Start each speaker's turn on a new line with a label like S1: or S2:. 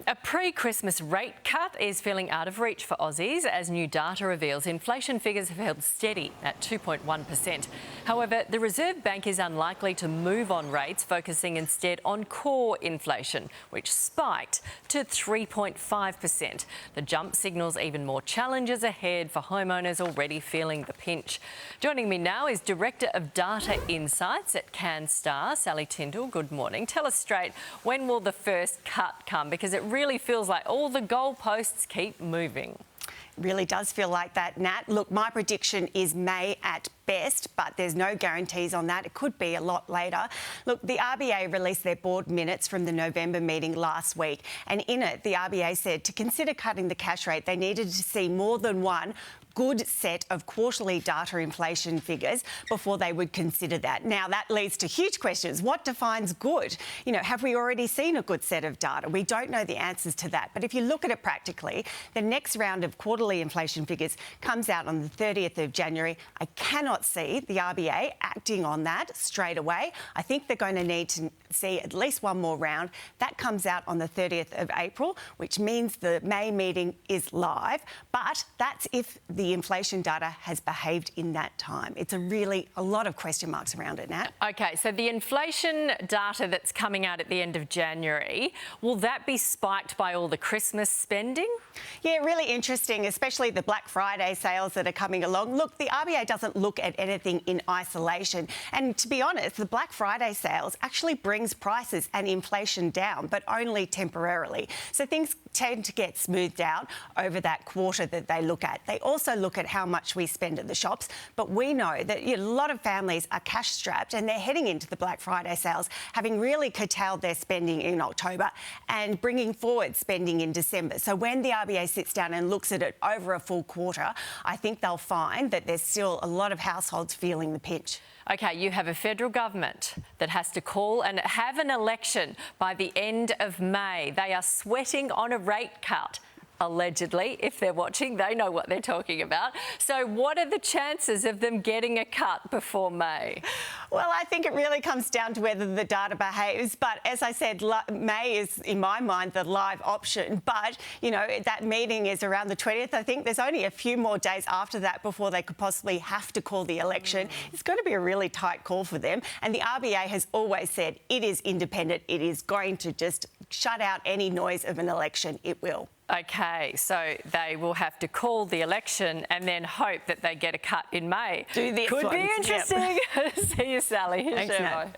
S1: A pre-Christmas rate cut is feeling out of reach for Aussies as new data reveals inflation figures have held steady at 2.1%. However, the Reserve Bank is unlikely to move on rates, focusing instead on core inflation, which spiked to 3.5%. The jump signals even more challenges ahead for homeowners already feeling the pinch. Joining me now is Director of Data Insights at CanStar, Sally Tyndall. Good morning. Tell us straight, when will the first cut come? Because it really feels like all the goalposts keep moving.
S2: Really does feel like that, Nat. Look, my prediction is May at best, but there's no guarantees on that. It could be a lot later. Look, the RBA released their board minutes from the November meeting last week, and in it, the RBA said to consider cutting the cash rate, they needed to see more than one good set of quarterly data inflation figures before they would consider that. Now, that leads to huge questions. What defines good? You know, have we already seen a good set of data? We don't know the answers to that. But if you look at it practically, the next round of quarterly inflation figures comes out on the 30th of January. I cannot see the RBA acting on that straight away. I think they're going to need to see at least one more round. That comes out on the 30th of April, which means the May meeting is live. But that's if the inflation data has behaved in that time. It's a lot of question marks around it, Nat.
S1: OK, so the inflation data that's coming out at the end of January, will that be spiked by all the Christmas spending?
S2: Yeah, really interesting, especially the Black Friday sales that are coming along. Look, the RBA doesn't look at anything in isolation. And to be honest, the Black Friday sales actually brings prices and inflation down, but only temporarily. So things tend to get smoothed out over that quarter that they look at. They also look at how much we spend at the shops, but we know that a lot of families are cash strapped and they're heading into the Black Friday sales, having really curtailed their spending in October and bringing forward spending in December. So when the RBA sits down and looks at it over a full quarter, I think they'll find that there's still a lot of households feeling the pinch.
S1: OK, you have a federal government that has to call and have an election by the end of May. They are sweating on a rate cut. Allegedly, if they're watching, they know what they're talking about. So what are the chances of them getting a cut before May?
S2: Well, I think it really comes down to whether the data behaves. But as I said, May is, in my mind, the live option. But, you know, that meeting is around the 20th. I think there's only a few more days after that before they could possibly have to call the election. It's going to be a really tight call for them. And the RBA has always said it is independent. It is going to just shut out any noise of an election. It will.
S1: OK, so they will have to call the election and then hope that they get a cut in May.
S2: Do this
S1: Could
S2: one.
S1: be interesting.
S2: Yep.
S1: See you, Sally.
S2: Thanks, Nat.